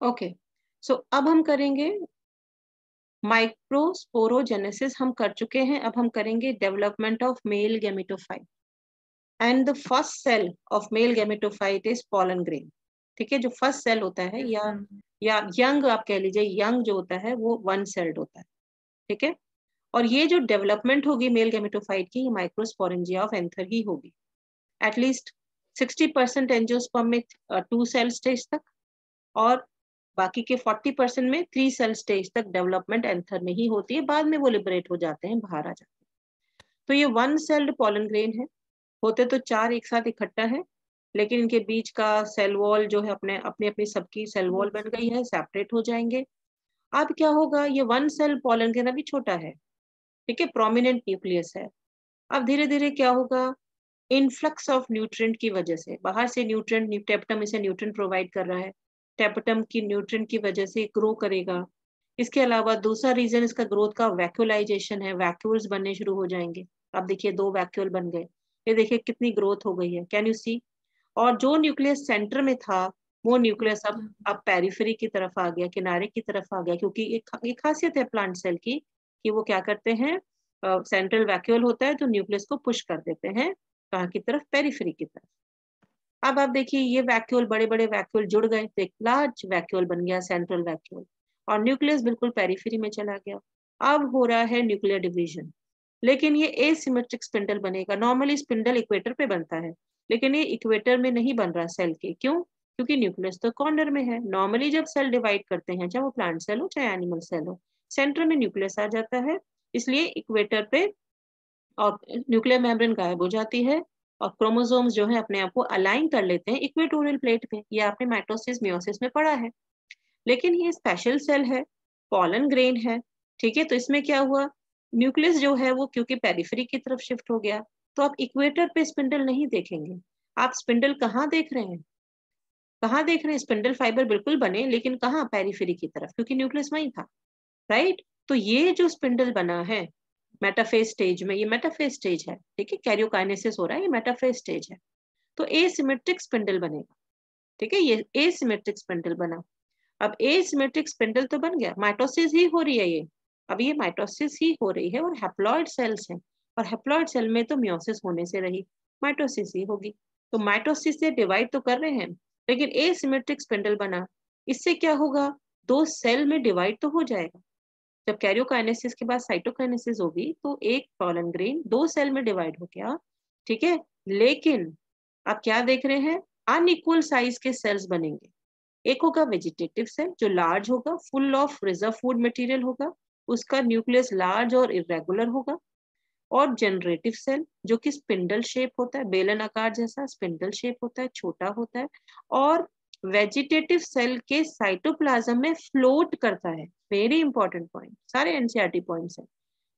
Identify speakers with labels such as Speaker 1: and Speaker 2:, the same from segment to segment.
Speaker 1: Okay, सो अब हम करेंगे माइक्रोस्पोरोजेनेसिस, हम कर चुके हैं। अब हम करेंगे development of male gametophyte, and the first cell of male gametophyte is pollen grain. ठीक है, जो फर्स्ट सेल होता है या यंग आप कह लीजिए, यंग जो होता है वो वन सेल्ड होता है। ठीक है, और ये जो डेवलपमेंट होगी मेल गैमेटोफाइट की, माइक्रोस्पोरेंजिया ऑफ एंथर ही होगी। एटलीस्ट 60% एंजियोस्पर्म में 2 सेल स्टेज तक, और बाकी के 40% में 3 सेल स्टेज तक डेवलपमेंट एंथर में ही होती है। बाद में वो लिबरेट हो जाते हैं, बाहर आ जाते हैं। तो ये वन सेल्ड पॉलन ग्रेन है। होते तो 4 एक साथ इकट्ठा है, लेकिन इनके बीच का सेल वॉल जो है अपने अपनी अपनी सबकी सेल वॉल बन गई है, सेपरेट हो जाएंगे। अब क्या होगा, ये वन सेल पॉलन ग्रेन अभी छोटा है, ठीक है, प्रोमिनेंट न्यूक्लियस है। अब धीरे धीरे क्या होगा, इनफ्लक्स ऑफ न्यूट्रिएंट की वजह से, बाहर से न्यूट्रिएंट, टेप्टम इसे न्यूट्रिएंट प्रोवाइड कर रहा है, टेप्टम की न्यूट्रिएंट की वजह से ग्रो करेगा। इसके अलावा दूसरा रीजन इसका ग्रोथ का वैक्यूलाइजेशन है, वैक्यूल्स बनने शुरू हो जाएंगे। अब देखिए 2 वैक्यूल बन गए, ये देखिए कितनी ग्रोथ हो गई है, कैन यू सी। और जो न्यूक्लियस सेंटर में था, वो न्यूक्लियस अब पेरिफेरी की तरफ आ गया, किनारे की तरफ आ गया, क्योंकि एक खासियत है प्लांट सेल की कि वो क्या करते हैं, सेंट्रल वैक्यूल होता है तो न्यूक्लियस को पुश कर देते हैं कहाँ की तरफ, पेरिफेरी की तरफ। अब आप देखिए ये वैक्यूल, बड़े बड़े वैक्यूल जुड़ गए तो एक लार्ज वैक्यूल बन गया, सेंट्रल वैक्यूल, और न्यूक्लियस बिल्कुल पेरिफेरी में चला गया। अब हो रहा है न्यूक्लियर डिवीजन, लेकिन ये एसिमेट्रिक स्पिंडल बनेगा। नॉर्मली स्पिंडल इक्वेटर पे बनता है, लेकिन ये इक्वेटर में नहीं बन रहा सेल के। क्यों? क्योंकि न्यूक्लियस तो कॉर्नर में है। नॉर्मली जब सेल डिवाइड करते हैं, चाहे वो प्लांट सेल हो चाहे एनिमल सेल हो, सेंटर में न्यूक्लियस आ जाता है, इसलिए इक्वेटर पे और न्यूक्लियर मेम्ब्रेन गायब हो जाती है, और क्रोमोसोम्स जो है अपने आप को अलाइन कर लेते हैं इक्वेटोरियल प्लेट पे। ये आपने माइटोसिस मियोसिस में पढ़ा है। लेकिन ये स्पेशल सेल है, पॉलन ग्रेन है, ठीक है। तो इसमें क्या हुआ, न्यूक्लियस जो है वो क्योंकि पेरिफेरी की तरफ शिफ्ट हो गया, तो आप इक्वेटर पे स्पिंडल नहीं देखेंगे। आप स्पिंडल कहाँ देख रहे हैं, कहाँ देख रहे हैं, स्पिंडल फाइबर बिल्कुल बने, लेकिन कहाँ, पेरिफेरी की तरफ, क्योंकि न्यूक्लियस वहीं था, राइट। तो ये जो स्पिंडल बना है मेटाफेज स्टेज में, ये मेटाफेज स्टेज है, ठीक है, कैरियोकाइनेसिस हो रहा है, ये मेटाफेज स्टेज है। तो एसिमेट्रिक स्पिंडल बनेगा, ठीक है, ये एसिमेट्रिक स्पिंडल बना। अब एसिमेट्रिक स्पिंडल तो बन गया, माइटोसिस ही हो रही है ये, अब ये माइटोसिस ही हो रही है, और हैप्लॉइड सेल्स हैं, और हैप्लॉइड सेल में तो मियोसिस होने से रही, माइटोसिस ही होगी। तो माइटोसिस से डिवाइड तो कर रहे हैं, लेकिन एसिमेट्रिक स्पिंडल बना, इससे क्या होगा, 2 सेल में डिवाइड तो हो जाएगा। जब कैरियोकाइनेसिस के बाद साइटोकाइनेसिस होगी, तो एक पॉलन ग्रेन 2 सेल में डिवाइड हो गया, ठीक है। लेकिन आप क्या देख रहे हैं, अनइक्वल साइज के सेल्स बनेंगे। एक होगा वेजिटेटिव सेल जो लार्ज होगा, full of reserve food material होगा, उसका न्यूक्लियस लार्ज और इरेगुलर होगा। और जनरेटिव सेल जो कि स्पिंडल शेप होता है, बेलन आकार जैसा स्पिंडल शेप होता है, छोटा होता है, और वेजिटेटिव सेल के साइटोप्लाज्म में फ्लोट करता है। वेरी इंपॉर्टेंट पॉइंट, सारे एनसीईआरटी पॉइंट्स हैं,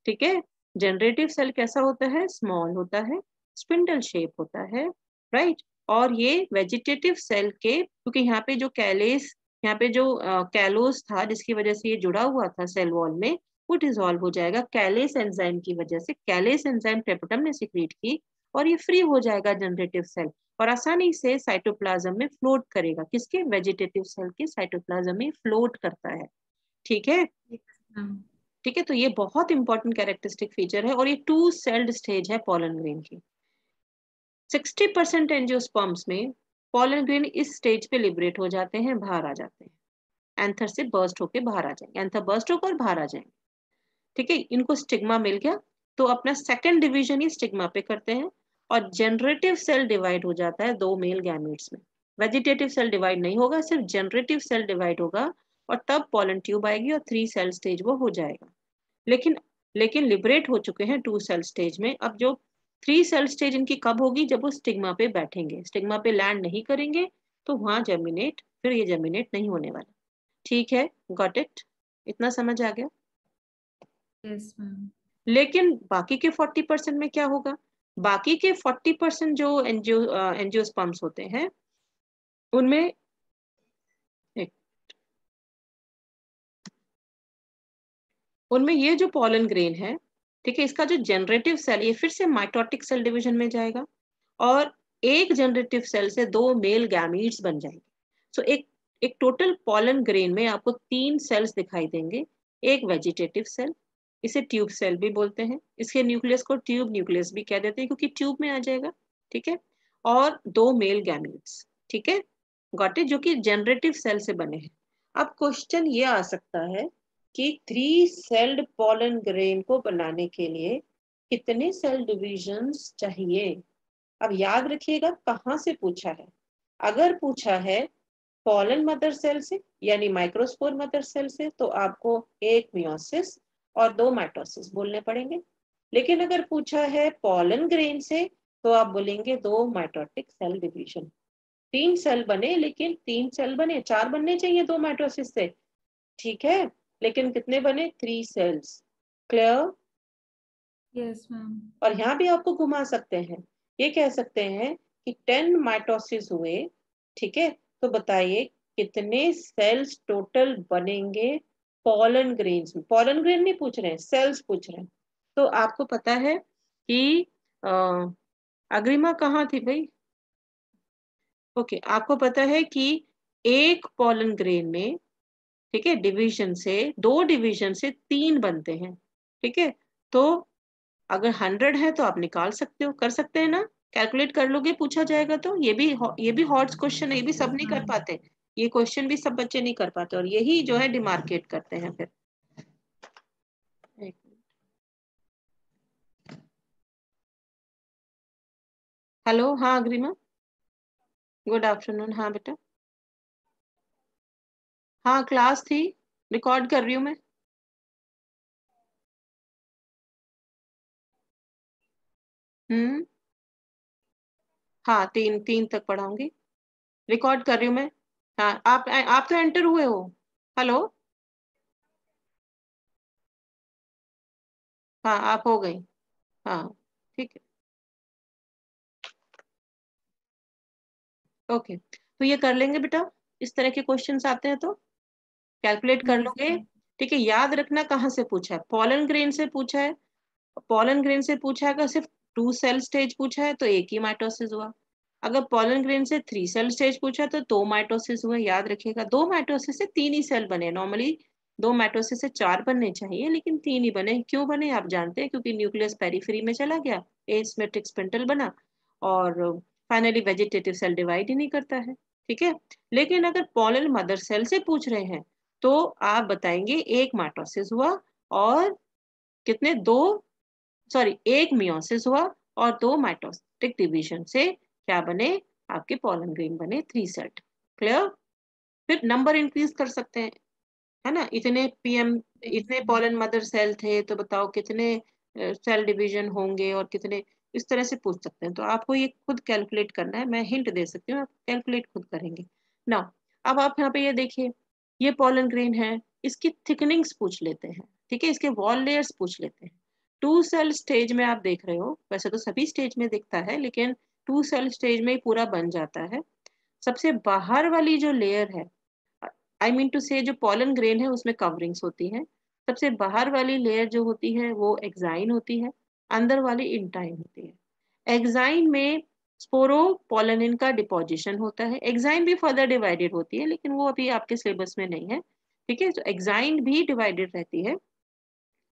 Speaker 1: ठीक है। जनरेटिव सेल कैसा होता है, स्मॉल होता है, स्पिंडल शेप होता है, राइट। और ये वेजिटेटिव सेल के, क्योंकि यहाँ पे जो कैलेस, यहाँ पे जो कैलोस था जिसकी वजह से ये जुड़ा हुआ था सेल वॉल में, वो डिसॉल्व हो जाएगा कैलेस एंजाइम की वजह से। कैलेस एंजाइम टेप्टम ने सिक्रीट की, और ये फ्री हो जाएगा जनरेटिव सेल, और आसानी से साइटोप्लाज्म में फ्लोट करेगा। किसके, वेजिटेटिव सेल के साइटोप्लाज्म में फ्लोट करता है, ठीक है। ठीक है, तो ये बहुत इंपॉर्टेंट कैरेक्टरिस्टिक फीचर है, और ये 2 सेल्ड स्टेज है पॉलन ग्रेन की। 60% एंजियोस्पर्म्स में पॉलन ग्रेन इस स्टेज पे लिबरेट हो जाते हैं, बाहर आ जाते हैं, एंथर से बर्स्ट होके बाहर आ जाएंगे, एंथर बर्स्ट होकर और बाहर आ जाएंगे, ठीक है। इनको स्टिग्मा मिल गया, तो अपना सेकंड डिवीजन ही स्टिग्मा पे करते हैं, और जनरेटिव सेल डिवाइड हो जाता है 2 मेल गैमेट्स में। वेजिटेटिव सेल डिवाइड नहीं होगा, सिर्फ जनरेटिव सेल डिवाइड होगा, और तब पॉलन ट्यूब आएगी और 3 सेल स्टेज वो हो जाएगा। लेकिन लेकिन लिबरेट हो चुके हैं 2 सेल स्टेज में। अब जो 3 सेल स्टेज इनकी कब होगी, जब वो स्टिग्मा पे बैठेंगे, स्टिग्मा पे लैंड नहीं करेंगे, तो वहां जर्मिनेट, फिर ये जर्मिनेट नहीं होने वाला, ठीक है। गॉट इट, इतना समझ आ गया।
Speaker 2: Yes ma'am.
Speaker 1: लेकिन बाकी के 40% में क्या होगा, बाकी के 40% जो एंजियोस्पर्म्स होते हैं उनमें उनमें ये जो पॉलन ग्रेन है, ठीक है, इसका जो जनरेटिव सेल, ये फिर से माइटोटिक सेल डिवीजन में जाएगा, और एक जनरेटिव सेल से 2 मेल गैमीट्स बन जाएंगे। सो एक टोटल पॉलन ग्रेन में आपको 3 सेल्स दिखाई देंगे। एक वेजिटेटिव सेल, इसे ट्यूब सेल भी बोलते हैं, इसके न्यूक्लियस को ट्यूब न्यूक्लियस भी कह देते हैं क्योंकि ट्यूब में आ जाएगा, ठीक है। और 2 मेल गैमीट्स, ठीक है, गॉट इट, जो कि जनरेटिव सेल से बने हैं। अब क्वेश्चन ये आ सकता है कि 3 सेल्ड पॉलन ग्रेन को बनाने के लिए कितने सेल डिविजन्स चाहिए। अब याद रखिएगा कहाँ से पूछा है। अगर पूछा है पॉलन मदर सेल से यानी माइक्रोस्पोर मदर सेल से तो आपको 1 मियोसिस और 2 माइटोसिस बोलने पड़ेंगे। लेकिन अगर पूछा है पॉलन ग्रेन से तो आप बोलेंगे 2 माइटोटिक सेल डिवीजन। 3 सेल बने, लेकिन 3 सेल बने, 4 बनने चाहिए 2 माइटोसिस से, ठीक है, लेकिन कितने बने, 3 सेल्स। क्लियर?
Speaker 2: Yes ma'am.
Speaker 1: और यहाँ भी आपको घुमा सकते हैं, ये कह सकते हैं कि 10 माइटोसिस हुए, ठीक है, तो बताइए कितने सेल्स टोटल बनेंगे पॉलन ग्रेन्स में। पॉलन ग्रेन नहीं पूछ रहे हैं, सेल्स पूछ रहे हैं। तो आपको पता है कि अग्रिमा कहाँ थी भाई? ओके, आपको पता है कि एक पॉलन ग्रेन में, ठीक है, डिवीजन से 2 डिवीजन से 3 बनते हैं, ठीक है। तो अगर 100 है तो आप निकाल सकते हो, कर सकते हैं ना, कैलकुलेट कर लोगे, पूछा जाएगा तो। ये भी हॉट क्वेश्चन है, ये भी सब नहीं कर पाते, ये क्वेश्चन भी सब बच्चे नहीं कर पाते, और यही जो है डिमार्केट करते हैं फिर। हेलो, हाँ अग्रिमा, गुड आफ्टरनून। हाँ बेटा, हाँ क्लास थी, रिकॉर्ड कर रही हूँ मैं। हम्म, हाँ 3 तक पढ़ाऊंगी, रिकॉर्ड कर रही हूँ मैं। हाँ, आप तो एंटर हुए हो। हेलो, हाँ आप हो गई, हाँ ठीक है, ओके। तो ये कर लेंगे बेटा, इस तरह के क्वेश्चंस आते हैं तो कैलकुलेट कर
Speaker 2: यस
Speaker 1: लोगे,
Speaker 2: मैम।
Speaker 1: ठीक है। याद रखना कहाँ से पूछा है, पॉलन ग्रेन से पूछा है। पॉलन ग्रेन से पूछा है, अगर सिर्फ 2 सेल स्टेज पूछा है तो एक ही माइटोसिस हुआ। अगर पॉलन ग्रेन से 3 सेल स्टेज पूछा है तो 2 माइटोसिस हुआ। याद रखिएगा 2 माइटोसिस से 3 ही सेल बने, नॉर्मली 2 माइटोसिस से 4 बनने चाहिए, लेकिन 3 ही बने। क्यों बने आप जानते हैं, क्योंकि न्यूक्लियस पेरिफेरी में चला गया, एसिमेट्रिक स्पिंडल बना, और फाइनली वेजिटेटिव सेल डिवाइड ही नहीं करता है, ठीक है। लेकिन अगर पॉलन मदर सेल से पूछ रहे हैं तो आप बताएंगे एक माइटोसिस हुआ और कितने, 2, सॉरी, एक मियोसिस हुआ और 2 माइटोटिक डिवीजन से क्या बने, आपके पॉलन ग्रेन बने 3 सेट। क्लियर? फिर नंबर इंक्रीज कर सकते हैं, है ना। इतने पीएम, इतने पॉलन मदर सेल थे तो बताओ कितने सेल डिवीजन होंगे और कितने, इस तरह से पूछ सकते हैं। तो आपको ये खुद कैलकुलेट करना है, मैं हिंट दे सकती हूँ, आप कैलकुलेट खुद करेंगे ना। अब आप यहाँ पे ये देखिए, ये पॉलन ग्रेन है, इसकी थिकनिंग्स पूछ लेते हैं, ठीक है, इसके वॉल लेयर्स पूछ लेते हैं। 2 सेल स्टेज में आप देख रहे हो, वैसे तो सभी स्टेज में दिखता है, लेकिन 2 सेल स्टेज में ही पूरा बन जाता है। सबसे बाहर वाली जो लेयर है, आई मीन टू से जो पॉलन ग्रेन है उसमें कवरिंग्स होती हैं। सबसे बाहर वाली लेयर जो होती है वो एक्साइन होती है, अंदर वाली इंटाइन होती है। एक्साइन में स्पोरोपोलेनिन का डिपोजिशन होता है। एक्साइन भी फर्दर डिवाइडेड होती है, लेकिन वो अभी आपके सिलेबस में नहीं है, ठीक है। तो एक्साइन भी डिवाइडेड रहती है,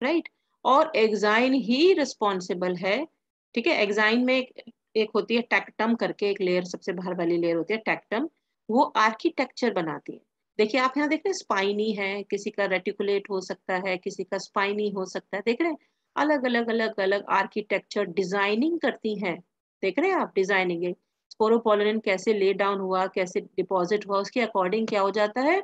Speaker 1: राइट। और एक्साइन ही रिस्पॉन्सिबल है, ठीक है। एक्साइन में एक होती है टैक्टम करके, एक लेयर सबसे बाहर वाली लेयर होती है टैक्टम, वो आर्किटेक्चर बनाती है। देखिए आप यहाँ देख रहे हैं, स्पाइनी है, किसी का रेटिकुलेट हो सकता है, किसी का स्पाइनी हो सकता है, देख रहे हैं, अलग अलग अलग अलग आर्किटेक्चर डिजाइनिंग करती हैं। देख रहे हैं आप, डिजाइनिंग, स्पोरोपोलेनिन कैसे ले डाउन हुआ, कैसे डिपॉजिट हुआ, उसके अकॉर्डिंग क्या हो जाता है,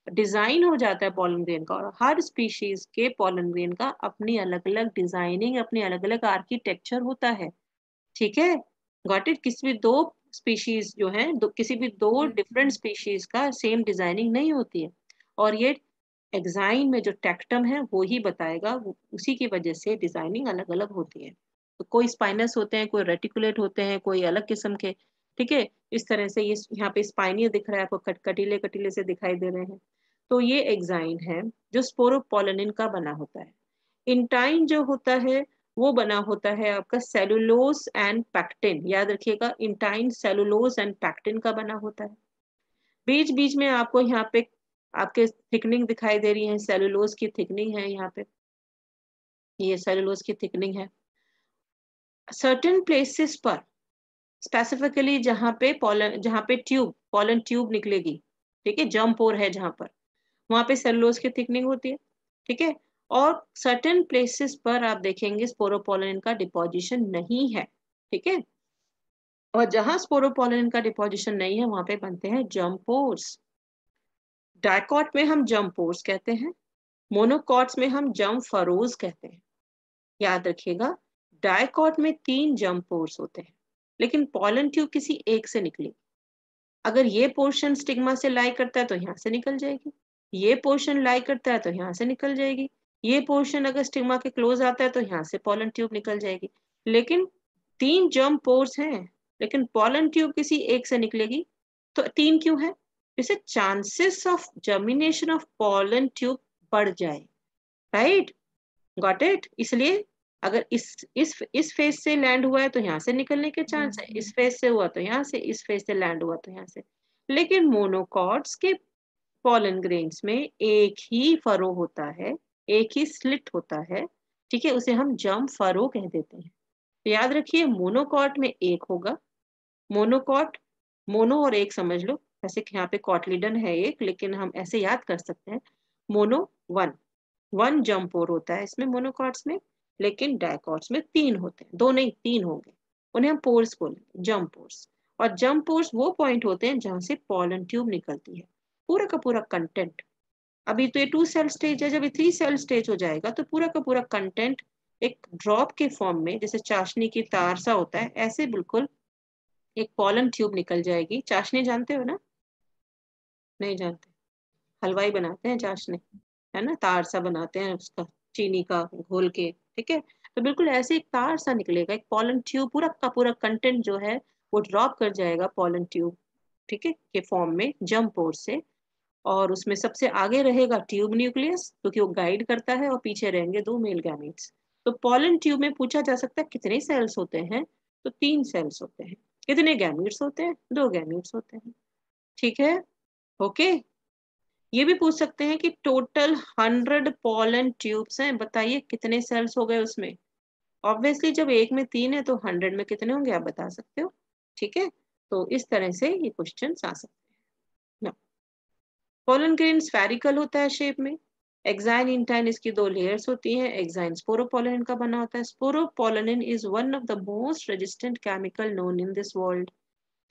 Speaker 1: डिजाइन हो जाता है पॉलन ग्रेन का। और हर स्पीशीज के पॉलन ग्रेन का अपनी अलग अलग डिजाइनिंग, अपनी अलग अलग आर्किटेक्चर होता है, ठीक है। Got it? किसी भी 2 स्पीशीज जो है, किसी भी 2 डिफरेंट स्पीशीज का सेम डिजाइनिंग नहीं होती है। और ये एक्साइन में जो टैक्टम है वो ही बताएगा, उसी की वजह से डिजाइनिंग अलग अलग होती है। तो कोई स्पाइनस होते हैं, कोई रेटिकुलेट होते हैं, कोई अलग किस्म के, ठीक है। इस तरह से ये यहाँ पे स्पाइनी दिख रहा है आपको, कटीले कटीले से दिखाई दे रहे हैं, तो ये एक्साइन है जो स्पोरोपोलेनिन का बना होता है। इंटाइन जो होता है वो बना होता है आपका सेलुलोज एंड पैक्टिन। याद रखिएगा, इंटाइन सेलुलोज एंड पैक्टिन का बना होता है। बीच बीच में आपको यहाँ पे आपके थिकनिंग दिखाई दे रही है, सेलुलोज की थिकनिंग है यहाँ पे, ये सेलुलोज की थिकनिंग है। सर्टेन प्लेसेस पर स्पेसिफिकली जहाँ पे पॉलन ट्यूब निकलेगी, ठीक है, जर्म पोर है जहाँ पर, वहां पे सेलुलोज की थिकनिंग होती है, ठीक है। और सर्टेन प्लेसेस पर आप देखेंगे स्पोरोपोलन का डिपोजिशन नहीं है, ठीक है। और जहां स्पोरोपोलन का डिपोजिशन नहीं है वहां पे बनते हैं जर्म पोर्स। डाइकॉट में हम जर्म पोर्स कहते हैं, मोनोकॉट्स में हम जर्म फरोज कहते हैं। याद रखिएगा, डाइकॉट में 3 जर्म पोर्स होते हैं, लेकिन पॉलन ट्यूब किसी एक से निकलेगी। अगर ये पोर्शन स्टिग्मा से लाई करता है तो यहाँ से निकल जाएगी, ये पोर्शन लाई करता है तो यहाँ से निकल जाएगी, ये पोर्शन अगर स्टिग्मा के क्लोज आता है तो यहाँ से पॉलन ट्यूब निकल जाएगी। लेकिन 3 जर्म पोर्स हैं, लेकिन पॉलन ट्यूब किसी एक से निकलेगी। तो 3 क्यों है? इससे chances of germination of pollen tube बढ़ जाए, राइट, गॉट इट। इसलिए अगर इस फेज से लैंड हुआ है तो यहाँ से निकलने के चांस है, इस फेज से हुआ तो यहाँ से, इस फेज से लैंड हुआ तो यहाँ से। लेकिन मोनोकॉट्स के पॉलन ग्रेन्स में एक ही फरो होता है, एक ही स्लिट होता है, ठीक है, उसे हम जर्म फरो कह देते हैं। तो याद रखिए, मोनोकॉट में एक होगा, मोनोकॉट, मोनो और एक समझ लो, ऐसे यहाँ पे कॉटलिडन है एक, लेकिन हम ऐसे याद कर सकते हैं, मोनो 1 जर्म पोर होता है इसमें मोनोकॉट्स में, लेकिन डाइकॉट्स में 3 होते हैं, 2 नहीं 3 होंगे, उन्हें हम पोर्स बोलेंगे, जर्म पोर्स। और जर्म पोर्स वो पॉइंट होते हैं जहां से पॉलन ट्यूब निकलती है, पूरा का पूरा कंटेंट। अभी तो ये 2 सेल स्टेज है, जब ये 3 सेल स्टेज हो जाएगा तो पूरा का पूरा कंटेंट एक ड्रॉप के फॉर्म में, जैसे चाशनी की तार सा होता है, ऐसे बिल्कुल एक पॉलन ट्यूब निकल जाएगी। चाशनी जानते हो ना? नहीं जानते? हलवाई बनाते हैं चाशनी, है ना, तार सा बनाते हैं उसका, चीनी का घोल के, ठीक है। तो बिल्कुल ऐसे एक तार सा निकलेगा, एक पॉलन ट्यूब, पूरा का पूरा कंटेंट जो है वो ड्रॉप कर जाएगा पॉलन ट्यूब, ठीक है, के फॉर्म में जर्म पोर से। और उसमें सबसे आगे रहेगा ट्यूब न्यूक्लियस, क्योंकि वो गाइड करता है, और पीछे रहेंगे 2 मेल गैमेट्स। तो पॉलन ट्यूब में पूछा जा सकता है कितने सेल्स होते हैं, तो 3 सेल्स होते हैं। कितने गैमेट्स होते हैं? 2 गैमेट्स होते हैं, ठीक है, ओके। ये भी पूछ सकते हैं कि टोटल 100 पॉलन ट्यूब्स हैं, बताइए कितने सेल्स हो गए उसमें। ऑब्वियसली जब एक में 3 है तो 100 में कितने होंगे आप बता सकते हो, ठीक है। तो इस तरह से ये क्वेश्चन आ सकते हैं। पॉलन ग्रेन स्फेरिकल होता है शेप में, एक्साइन इंटाइन इसकी 2 लेयर्स होती हैं, एक्साइन स्पोरोपोलिन का बना होता है। Sporopollenin is one of the most resistant chemical known in this world,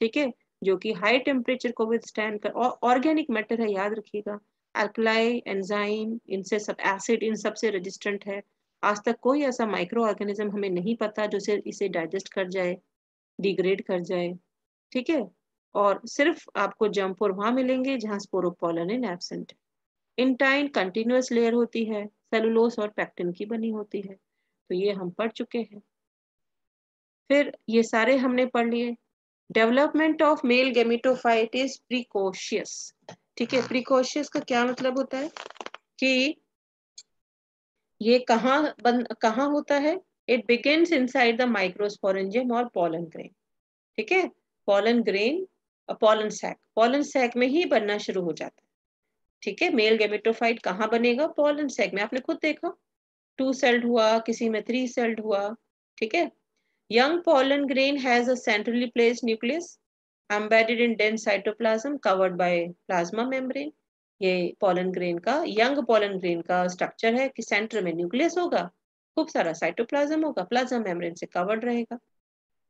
Speaker 1: ठीक है, जो कि हाई टेम्परेचर को विथस्टैंड कर, और ऑर्गेनिक मैटर है, याद रखिएगा, अल्कलाई, एंजाइम, इनसे सब, एसिड, इन सबसे रेजिस्टेंट है। आज तक कोई ऐसा माइक्रो ऑर्गेनिज्म हमें नहीं पता जो इसे डाइजेस्ट कर जाए, डिग्रेड कर जाए, ठीक है। और सिर्फ आपको जम्पोर वहां मिलेंगे जहां स्पोरोपोलिन एब्सेंट है। इंटाइन कंटिन्यूअस लेयर होती है, सेलुलोस और पैक्टिन की बनी होती है। तो ये हम पढ़ चुके हैं। फिर ये सारे हमने पढ़ लिए। Development of male gametophyte is precocious, ठीक है। प्रिकॉशियस का क्या मतलब होता है कि ये कहाँ होता है? It begins inside the microsporangium और पॉलन ग्रेन, ठीक है। पॉलन ग्रेन और पॉलन सैक में ही बनना शुरू हो जाता है, ठीक है। मेल गेमेटोफाइट कहाँ बनेगा? पॉलन सैक में। आपने खुद देखा, 2 सेल्ड हुआ, किसी में 3 सेल्ड हुआ, ठीक है। Young pollen grain has a centrally placed nucleus embedded in dense cytoplasm covered by plasma membrane। ये पॉलन ग्रेन का, यंग पॉलन ग्रेन का स्ट्रक्चर है कि सेंटर में न्यूक्लियस होगा, खूब सारा साइटोप्लाज्म होगा, प्लाज्मा मेम्ब्रेन से कवर्ड रहेगा।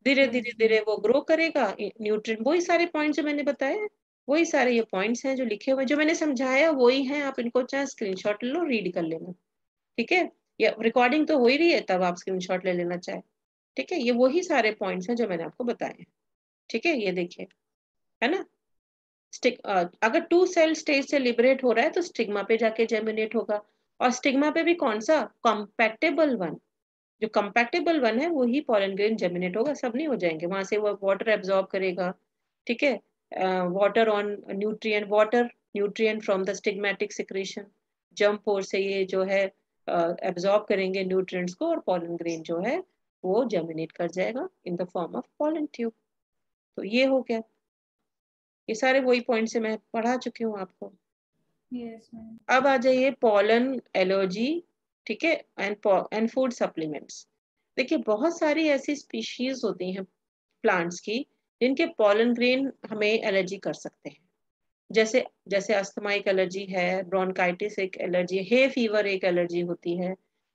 Speaker 1: धीरे धीरे धीरे वो ग्रो करेगा, न्यूट्रिएंट, वही सारे पॉइंट्स जो मैंने बताए, वही सारे ये पॉइंट्स हैं जो लिखे हुए, जो मैंने समझाया वही हैं। आप इनको चाहे स्क्रीनशॉट ले लो, रीड कर लेना, ठीक है। ये रिकॉर्डिंग तो हो ही रही है, तब आप स्क्रीनशॉट ले लेना चाहे, ठीक है। ये वही सारे पॉइंट्स हैं जो मैंने आपको बताए हैं, ठीक है। ये देखिए, है ना, अगर 2 सेल स्टेज से लिबरेट हो रहा है तो स्टिग्मा पे जाके जर्मिनेट होगा, और स्टिग्मा पे भी कौन सा? कंपैक्टेबल वन। जो कंपैक्टेबल वन है वही पॉलन ग्रेन जर्मिनेट होगा, सब नहीं हो जाएंगे। वहां से वो वाटर एब्जॉर्ब करेगा, ठीक है, water on nutrient, water nutrient from the stigmatic secretion, germ pore से ये जो है एब्जॉर्ब करेंगे न्यूट्रिएंट्स को, और पॉलन ग्रेन जो है वो जर्मिनेट कर जाएगा in the form of pollen tube. तो ये हो गया। ये सारे वही पॉइंट से मैं पढ़ा चुकी हूँ आपको।
Speaker 2: Yes, ma'am.
Speaker 1: अब आ जाइए पॉलन एलर्जी, ठीक है, एंड फूड सप्लीमेंट्स। देखिए बहुत सारी ऐसी स्पीशीज होती हैं प्लांट्स की जिनके पॉलन ग्रेन हमें एलर्जी कर सकते हैं। जैसे जैसे अस्थमा एक एलर्जी है, ब्रोंकाइटिस एक एलर्जी है, हे फीवर एक एलर्जी होती है,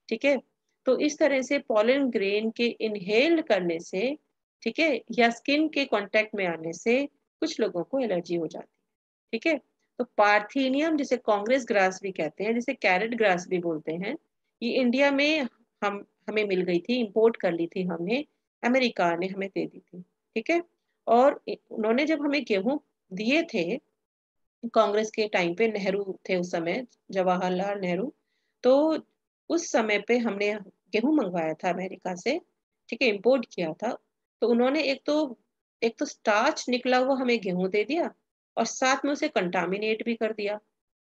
Speaker 1: ठीक है। तो इस तरह से पॉलन ग्रेन के इनहेल करने से, ठीक है, या स्किन के कांटेक्ट में आने से कुछ लोगों को एलर्जी हो जाती है, ठीक है। तो पार्थेनियम, जिसे कांग्रेस ग्रास भी कहते हैं, जिसे कैरेट ग्रास भी बोलते हैं, ये इंडिया में हम हमें मिल गई थी, इंपोर्ट कर ली थी हमने, अमेरिका ने हमें दे दी थी, ठीक है। और उन्होंने जब हमें गेहूं दिए थे कांग्रेस के टाइम पे, नेहरू थे उस समय, जवाहरलाल नेहरू, तो उस समय पे हमने गेहूं मंगवाया था अमेरिका से, ठीक है, इंपोर्ट किया था। तो उन्होंने एक तो स्टार्च निकला हुआ हमें गेहूं दे दिया, और साथ में उसे कंटामिनेट भी कर दिया,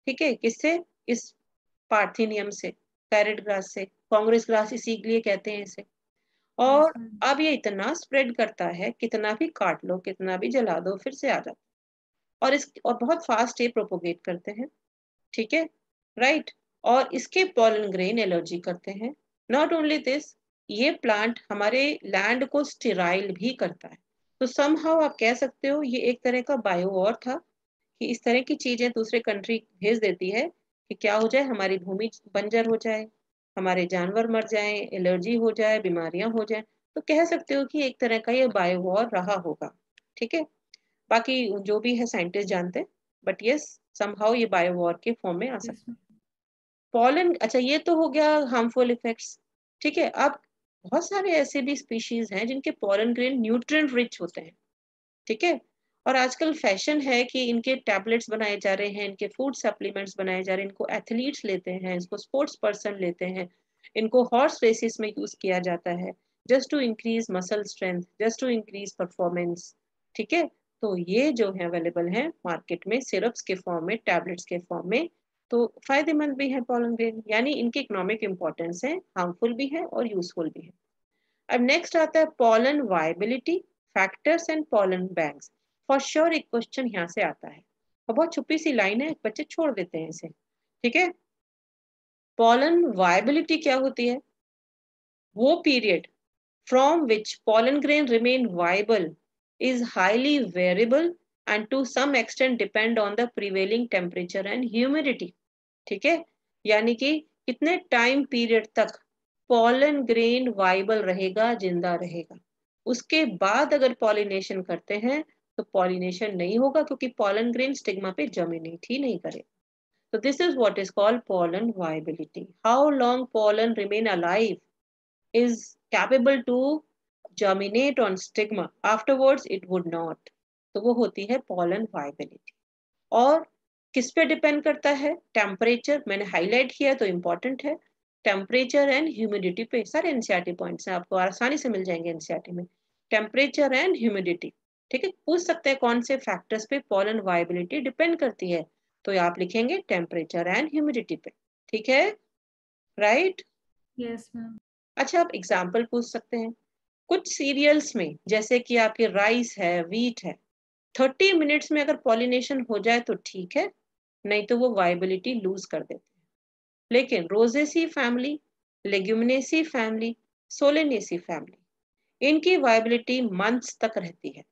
Speaker 1: ठीक है, किससे? इस पार्थिनियम से, पैरेट ग्रास से, कांग्रेस ग्रास इसीलिए कहते हैं इसे।
Speaker 2: Yes,
Speaker 1: और
Speaker 2: ma'am.
Speaker 1: अब ये इतना स्प्रेड करता है, कितना भी काट लो, कितना भी जला दो, फिर से आ जाता है। और बहुत फास्ट ये प्रोपोगेट करते हैं, ठीक है, राइट। और इसके पॉलन ग्रेन एलर्जी करते हैं। नॉट ओनली दिस, ये प्लांट हमारे लैंड को स्टेराइल भी करता है। तो समहाउ आप कह सकते हो ये एक तरह का बायो वॉर था, कि इस तरह की चीजें दूसरे कंट्री भेज देती है कि क्या हो जाए, हमारी भूमि बंजर हो जाए, हमारे जानवर मर जाएं, एलर्जी हो जाए, बीमारियां हो जाए। तो कह सकते हो कि एक तरह का ये बायो वॉर रहा होगा, ठीक है। बाकी जो भी है साइंटिस्ट जानते हैं, बट यस, समहाउ ये बायो वॉर के फॉर्म में आ
Speaker 2: Yes,
Speaker 1: सकता है।
Speaker 2: ma'am.
Speaker 1: पॉलन, अच्छा ये तो हो गया हार्मफुल इफेक्ट्स, ठीक है। अब बहुत सारे ऐसे भी स्पीशीज हैं जिनके पॉलन ग्रेन न्यूट्रिएंट रिच होते हैं, ठीक है। और आजकल फैशन है कि इनके टैबलेट्स बनाए जा रहे हैं, इनके फूड सप्लीमेंट्स बनाए जा रहे हैं, इनको एथलीट्स लेते हैं, इसको स्पोर्ट्स पर्सन लेते हैं, इनको हॉर्स रेसेस में यूज किया जाता है, just to increase muscle strength, just to increase performance, ठीक है। तो ये जो है अवेलेबल है मार्केट में सिरप्स के फॉर्म में, टैबलेट्स के फॉर्म में। तो फायदेमंद भी है पॉलन ग्रेन, यानी इनकी इकोनॉमिक इंपॉर्टेंस है, हार्मफुल भी है और यूजफुल भी है। अब नेक्स्ट आता है pollen viability factors and pollen banks. For sure एक क्वेश्चन यहाँ से आता है, और बहुत छुपी सी लाइन है, बच्चे छोड़ देते हैं इसे, ठीक है। पॉलन वायबिलिटी क्या होती है? वो period from which pollen grain remain viable is highly variable and to some extent depend on the prevailing temperature and humidity, ठीक है। यानी कि कितने टाइम पीरियड तक पॉलन ग्रेन वाइबल रहेगा, जिंदा रहेगा। उसके बाद अगर पॉलिनेशन करते हैं तो पॉलिनेशन नहीं होगा, क्योंकि पॉलन ग्रेन स्टिग्मा पे जर्मिनेट ही नहीं करेगा। So this is what is called pollen viability. How long pollen remain alive is capable to germinate on stigma. Afterwards, it would not. तो वो होती है pollen viability. और किस पे डिपेंड करता है? टेम्परेचर, मैंने हाईलाइट किया तो इंपॉर्टेंट है। टेम्परेचर एंड ह्यूमिडिटी पे, सारे एनसीईआरटी पॉइंट्स हैं, आपको आसानी से मिल जाएंगे एनसीईआरटी में। टेम्परेचर एंड ह्यूमिडिटी, ठीक है। पूछ सकते हैं कौन से फैक्टर्स पे पॉलन वायबिलिटी डिपेंड करती है, तो आप लिखेंगे टेम्परेचर एंड ह्यूमिडिटी पे, ठीक है, राइट।
Speaker 2: Yes, ma'am.
Speaker 1: अच्छा, आप एग्जाम्पल पूछ सकते हैं। कुछ सीरियल्स में, जैसे कि आपके राइस है, वीट है, 30 मिनट्स में अगर पॉलिनेशन हो जाए तो ठीक है, नहीं तो वो वाइबिलिटी लूज कर देते हैं। लेकिन Rosaceae family, Leguminaceae family, Solanaceae family, इनकी वाइबिलिटी मंथ्स तक रहती है,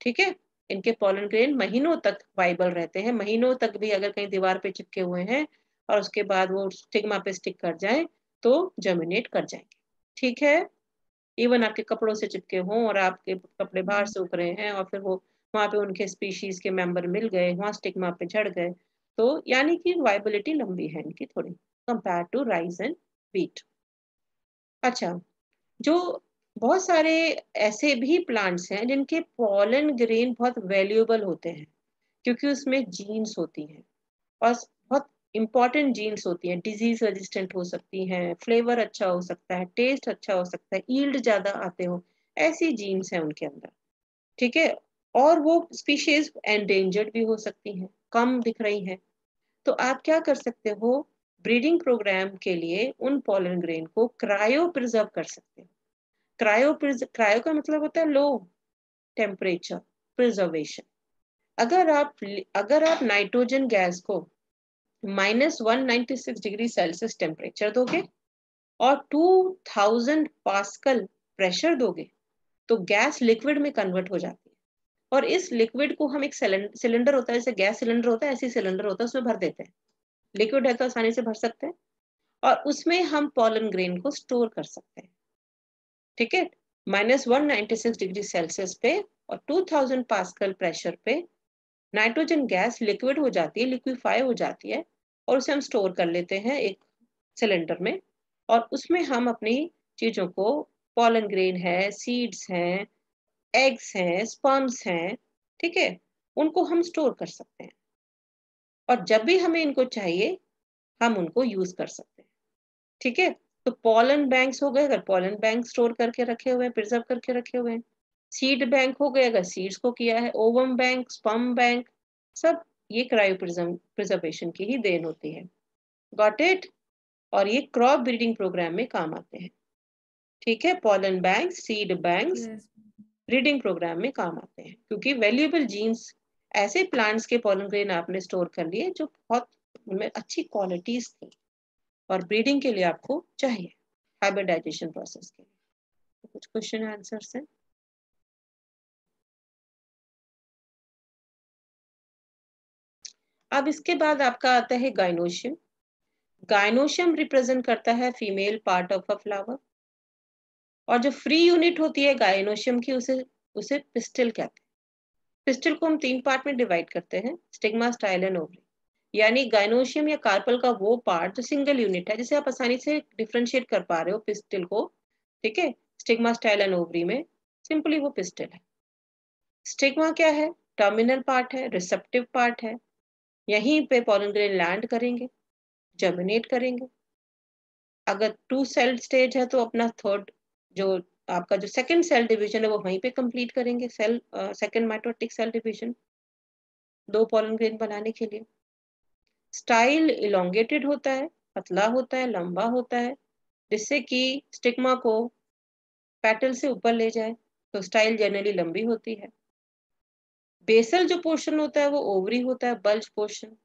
Speaker 1: ठीक है। इनके पॉलन ग्रेन महीनों तक वाइबल रहते हैं, महीनों तक भी अगर कहीं दीवार पे चिपके हुए हैं और उसके बाद वो स्टिग्मा पे स्टिक कर जाए तो जर्मिनेट कर जाएंगे, ठीक है। इवन आपके कपड़ों से चिपके हों और आपके कपड़े बाहर
Speaker 2: Mm.
Speaker 1: सूख रहे हैं और फिर वो वहां पे उनके स्पीशीज के मेंबर मिल गए, वहां स्टिग्मा पे झड़ गए, तो यानी कि वाइबिलिटी लंबी है इनकी थोड़ी, compare to rice and wheat. अच्छा, जो बहुत सारे ऐसे भी प्लांट्स हैं जिनके पॉलन ग्रेन बहुत वैल्यूएबल होते हैं, क्योंकि उसमें जीन्स होती हैं, और बहुत इंपॉर्टेंट जीन्स होती हैं, डिजीज रेजिस्टेंट हो सकती हैं, फ्लेवर अच्छा हो सकता है, टेस्ट अच्छा हो सकता है, यील्ड ज्यादा आते हो, ऐसी जीन्स है उनके अंदर, ठीक है। और वो स्पीशीज एंडेंजर्ड भी हो सकती हैं, कम दिख रही हैं। तो आप क्या कर सकते हो, ब्रीडिंग प्रोग्राम के लिए उन पॉलन ग्रेन को क्रायो प्रिजर्व कर सकते हो। क्रायो का मतलब होता है लो टेम्परेचर प्रिजर्वेशन। अगर आप नाइट्रोजन गैस को -196 डिग्री सेल्सियस टेम्परेचर दोगे और 2000 पास्कल प्रेशर दोगे तो गैस लिक्विड में कन्वर्ट हो जाती है। और इस लिक्विड को हम एक सिलेंडर होता है, जैसे गैस सिलेंडर होता है, ऐसी सिलेंडर होता है, उसमें भर देते हैं। लिक्विड है तो आसानी से भर सकते हैं और उसमें हम पॉलन ग्रेन को स्टोर कर सकते हैं। ठीक है, -196 डिग्री सेल्सियस पे और 2000 पास्कल प्रेशर पे नाइट्रोजन गैस लिक्विड हो जाती है, लिक्विफाई हो जाती है और उसे हम स्टोर कर लेते हैं एक सिलेंडर में। और उसमें हम अपनी चीजों को, पॉलन ग्रेन है, सीड्स हैं, एग्स हैं, स्पर्म्स हैं, ठीक है, उनको हम स्टोर कर सकते हैं और जब भी हमें इनको चाहिए हम उनको यूज कर सकते हैं। ठीक है, तो पॉलन बैंक्स हो गए, अगर पॉलन बैंक स्टोर करके रखे हुए हैं, प्रिजर्व करके रखे हुए हैं। सीड बैंक हो गए, अगर सीड्स को किया है। ओवम बैंक, स्पर्म बैंक, सब ये क्रायो प्रिजर्वेशन की ही देन होती है। Got it? और ये क्रॉप ब्रीडिंग प्रोग्राम में काम आते हैं। ठीक है, pollen bank, seed banks
Speaker 2: yes,
Speaker 1: breeding program में काम आते हैं क्योंकि वैल्यूएबल जीन्स, ऐसे प्लांट्स के पॉलन ग्रेन आपने स्टोर कर लिए जो बहुत उनमें अच्छी क्वालिटीज थी और ब्रीडिंग के लिए आपको चाहिए, हाइब्रिडाइजेशन प्रोसेस के लिए। तो कुछ क्वेश्चन आंसर्स हैं। अब इसके बाद आपका आता है गाइनोशियम। गाइनोशियम रिप्रेजेंट करता है female part of a flower और जो फ्री यूनिट होती है गाइनोशियम की उसे उसे पिस्टिल कहते हैं। पिस्टिल को हम 3 पार्ट में डिवाइड करते हैं, स्टिग्मा, स्टाइल एंड ओवरी। यानी गाइनोशियम या कार्पल का वो पार्ट जो सिंगल यूनिट है, जिसे आप आसानी से डिफरेंशिएट कर पा रहे हो पिस्टिल को। ठीक है, स्टिग्मा, स्टाइल एंड ओवरी में सिंपली वो पिस्टिल है। स्टिग्मा क्या है? टर्मिनल पार्ट है, रिसेप्टिव पार्ट है। यहीं पे पॉलन ग्रेन लैंड करेंगे, जर्मिनेट करेंगे। अगर 2 सेल स्टेज है तो अपना थर्ड, जो आपका जो सेकंड सेल डिवीजन है वो वहीं पे कंप्लीट करेंगे, second mitotic cell division 2 pollen grain बनाने के लिए। स्टाइल इलोंगेटेड होता है, पतला होता है, लंबा होता है, जिससे कि स्टिग्मा को पेटल से ऊपर ले जाए, तो स्टाइल जनरली लंबी होती है। बेसल जो पोर्शन होता है वो ओवरी होता है, बल्ज पोर्शन।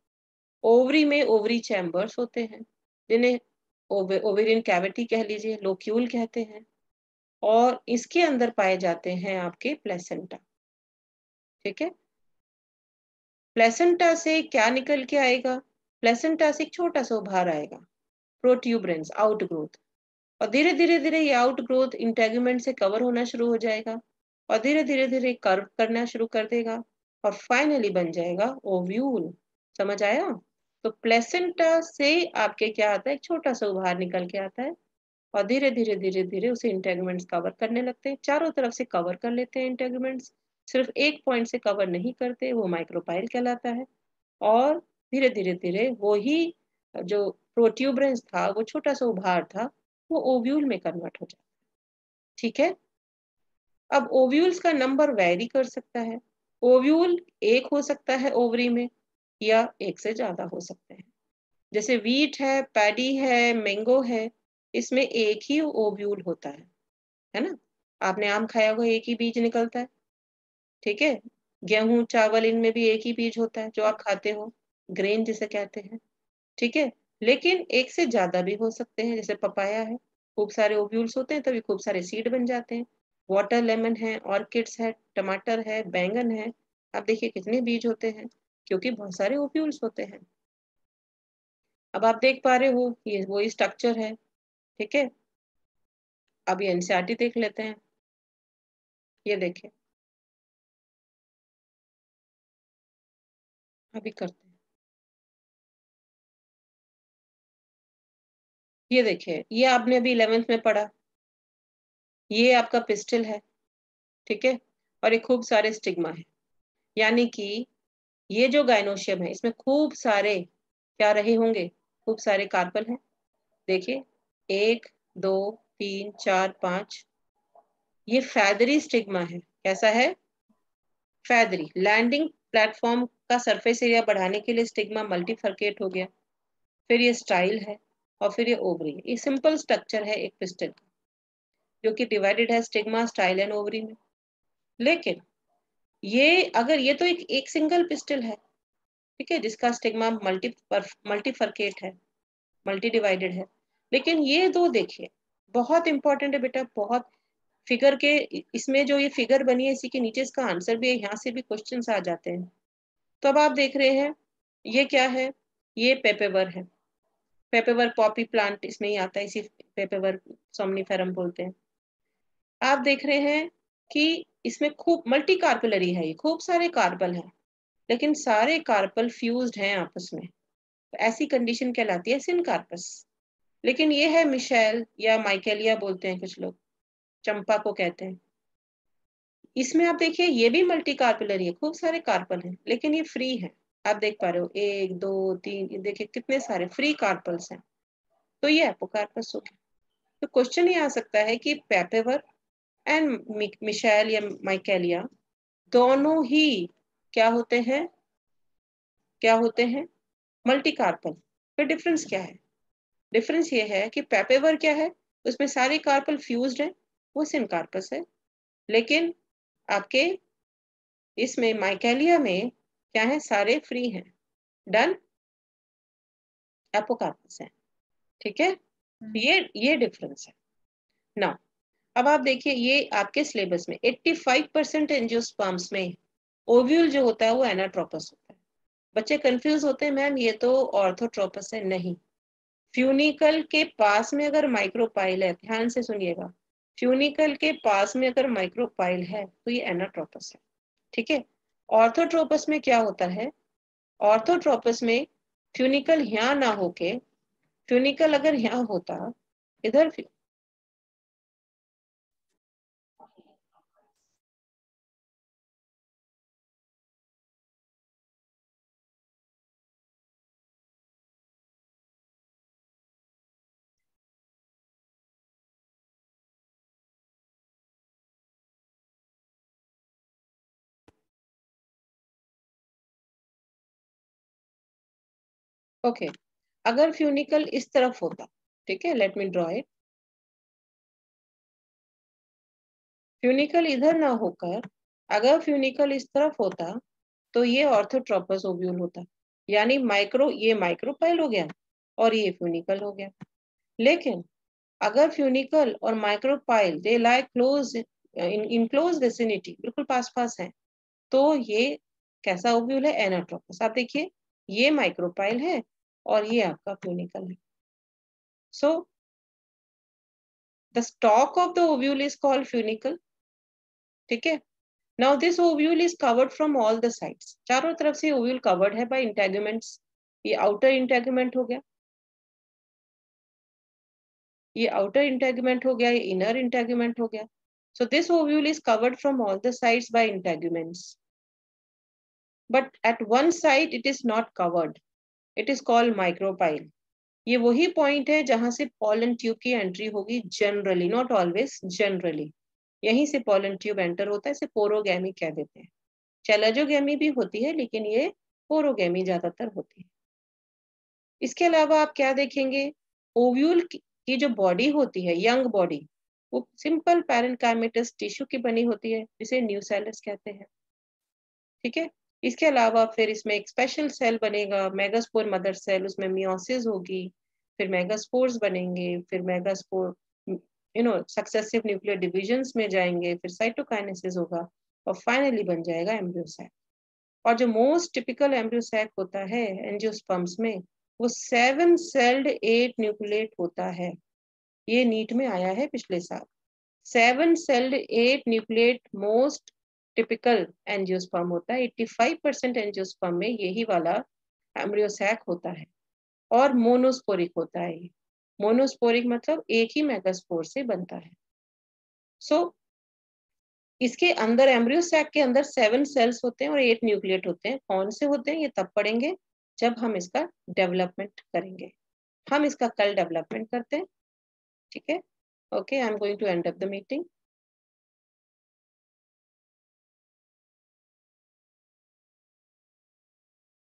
Speaker 1: ओवरी में ओवरी चैम्बर्स होते हैं जिन्हें ओवेरियन कैविटी कह लीजिए, लोक्यूल कहते हैं। और इसके अंदर पाए जाते हैं आपके प्लेसेंटा। ठीक है, प्लेसेंटा से क्या निकल के आएगा? प्लेसेंटा से एक छोटा सा उभार आएगा, प्रोट्यूबरेंस, आउटग्रोथ। और धीरे धीरे धीरे ये आउटग्रोथ इंटेगुमेंट से कवर होना शुरू हो जाएगा और धीरे धीरे धीरे कर्व करना शुरू कर देगा और फाइनली बन जाएगा ओव्यूल। समझ आया? तो प्लेसेंटा से आपके क्या आता है? एक छोटा सा उभार निकल के आता है और धीरे धीरे धीरे धीरे उसे इंटेगुमेंट्स कवर करने लगते हैं, चारों तरफ से कवर कर लेते हैं इंटेगुमेंट्स। सिर्फ एक पॉइंट से कवर नहीं करते, वो माइक्रोपाइल कहलाता है। और धीरे धीरे धीरे वो ही जो प्रोट्यूबरेंस था, वो छोटा सा उभार था, वो ओव्यूल में कन्वर्ट हो जाता है। ठीक है, अब ओव्यूल्स का नंबर वेरी कर सकता है। ओव्यूल एक हो सकता है ओवरी में या एक से ज्यादा हो सकते हैं। जैसे वीट है, पैडी है, मैंगो है, इसमें एक ही ओव्यूल होता है ना? आपने आम खाया होगा, एक ही बीज निकलता है। ठीक है, गेहूं, चावल, इनमें भी एक ही बीज होता है जो आप खाते हो, ग्रेन जिसे कहते हैं। ठीक है, लेकिन एक से ज्यादा भी हो सकते हैं, जैसे पपाया है, खूब सारे ओव्यूल्स होते हैं तभी खूब सारे सीड बन जाते हैं। वाटर लेमन है, ऑर्किड्स है, टमाटर है, बैंगन है, आप देखिए कितने बीज होते हैं क्योंकि बहुत सारे ओव्यूल्स होते हैं। अब आप देख पा रहे हो ये वही स्ट्रक्चर है। ठीक है, अब ये एनसीईआरटी देख लेते हैं। ये देखिए, अभी करते हैं। ये देखिए, ये आपने अभी 11th में पढ़ा, ये आपका पिस्टल है। ठीक है, और ये खूब सारे स्टिग्मा है। यानी कि ये जो गाइनोशियम है इसमें खूब सारे क्या रहे होंगे? खूब सारे कार्पल हैं। देखिए, 1 2 3 4 5, ये फैदरी स्टिग्मा है। कैसा है? फैदरी। लैंडिंग प्लेटफॉर्म का सरफेस एरिया बढ़ाने के लिए स्टिग्मा मल्टीफर्केट हो गया। फिर ये स्टाइल है और फिर ये ओवरी है। ये सिंपल स्ट्रक्चर है एक पिस्टल का, जो कि डिवाइडेड है स्टिग्मा, स्टाइल एंड ओवरी में। लेकिन ये अगर ये तो एक सिंगल पिस्टल है, ठीक है, जिसका स्टिग्मा मल्टीफरकेट है, मल्टी डिवाइडेड है। लेकिन ये दो देखिए, बहुत इंपॉर्टेंट है बेटा, बहुत फिगर के, इसमें जो ये फिगर बनी है इसी के नीचे इसका आंसर भी है, यहाँ से भी क्वेश्चन आ जाते हैं। तो अब आप देख रहे हैं ये क्या है, ये पेपेवर है, पेपेवर पॉपी प्लांट इसमें ही आता है, इसी पेपेवर सोमनीफेरम बोलते हैं। आप देख रहे हैं कि इसमें खूब मल्टी कार्पलरी है, ये खूब सारे कार्पल हैं, लेकिन सारे कार्पल फ्यूज्ड हैं आपस में, तो ऐसी कंडीशन कहलाती है सिनकार्पस। लेकिन ये है मिशेल या माइकेलिया बोलते हैं कुछ लोग, चंपा को कहते हैं। इसमें आप देखिए ये भी मल्टी कार्पलरी है, खूब सारे कार्पल हैं, लेकिन ये फ्री है। आप देख पा रहे हो 1 2 3, ये देखिए कितने सारे फ्री कार्पल्स हैं, तो ये एपोकार्पस हो गया। तो क्वेश्चन ये आ सकता है कि पेपेवर एंड मिशेल या माइकेलिया दोनों ही क्या होते हैं, क्या होते हैं, मल्टी कार्पल। फिर डिफरेंस क्या है? डिफरेंस ये है कि पेपेवर क्या है, उसमें सारे कार्पल फ्यूज्ड है, वो सिनकार्पस है। लेकिन आपके इसमें माइकेलिया में क्या है, सारे फ्री हैं, डन, एपोकार्पस है। ठीक है, ये डिफरेंस है ना। अब आप देखिए ये आपके सिलेबस में 85% एंजियोस्पर्म्स में ओव्यूल जो होता है वो एनाट्रोपस होता है। बच्चे कंफ्यूज होते हैं, मैम ये तो ऑर्थोट्रोपस है। नहीं, फ्यूनिकल के पास में अगर माइक्रोपाइल है, ध्यान से सुनिएगा, फ्यूनिकल के पास में अगर माइक्रोपाइल है तो ये एनाट्रोपस है। ठीक है, ऑर्थोट्रोपस में क्या होता है, ऑर्थोट्रोपस में फ्यूनिकल यहाँ ना होके, फ्यूनिकल अगर यहाँ होता, इधर ओके, अगर फ्यूनिकल इस तरफ होता, ठीक है, let me draw it, funicle इधर ना होकर अगर फ्यूनिकल इस तरफ होता तो ये ऑर्थोट्रोपस ओव्यूल होता, यानी ये माइक्रोपाइल हो गया और ये फ्यूनिकल हो गया। लेकिन अगर फ्यूनिकल और micropyle they lie close in close vicinity, बिल्कुल पास पास है, तो ये कैसा ओव्यूल है, एनाट्रोपस। आप देखिए ये माइक्रोपाइल है और ये आपका फ्यूनिकल है। So the stock of the ovule is called funicle. ठीक है, now this ovule is covered from all the sides, चारों तरफ से ओव्यूल कवर्ड है बाय इंटेगुमेंट्स। ये आउटर इंटेगुमेंट हो गया, ये आउटर इंटेगुमेंट हो गया, ये इनर इंटेगुमेंट हो गया। So this ovule is covered from all the sides by integuments, but at one side it is not covered, it is called micropyle. ये वही पॉइंट है जहां से पॉलन ट्यूब की एंट्री होगी, जनरली, नॉट ऑलवेज, जनरली यहीं से pollen tube enter होता है, इसे पोरोगैमी कह देते हैं। चैलेजोगैमी भी होती है, लेकिन ये पोरोगैमी ज्यादातर होती है। इसके अलावा आप क्या देखेंगे, ओव्यूल की जो बॉडी होती है, यंग बॉडी, वो सिंपल पैरेन्काइमेटस टिश्यू की बनी होती है, जिसे न्यूसेलस कहते हैं। ठीक है, इसके अलावा फिर इसमें एक स्पेशल सेल बनेगा, मेगास्पोर मदर सेल, उसमें मियोसिस होगी, फिर मेगास्पोर्स बनेंगे, फिर मेगास्पोर सक्सेसिव न्यूक्लियर डिविजन्स में जाएंगे, फिर साइटोकाइनेसिस होगा और फाइनली बन जाएगा एम्ब्रियोसैक। और जो मोस्ट टिपिकल एम्ब्रियोसैक होता है एंजियोस्पर्म्स में, वो 7 सेल्ड 8 न्यूक्लिएट होता है। ये नीट में आया है पिछले साल। 7 sailed 8 nucleate most typical angiosperm होता है। 85% एंजियोस्पर्म में यही वाला एम्ब्रियोसैक होता है और मोनोस्पोरिक होता है। ये मोनोस्पोरिक मतलब एक ही मेगास्पोर से बनता है। सो इसके अंदर, एम्ब्रियोसैक के अंदर 7 सेल्स होते हैं और 8 न्यूक्लिएट होते हैं। कौन से होते हैं ये तब पढ़ेंगे जब हम इसका डेवलपमेंट करेंगे। हम इसका कल डेवलपमेंट करते हैं। ठीक है, okay, I am going to end up the meeting.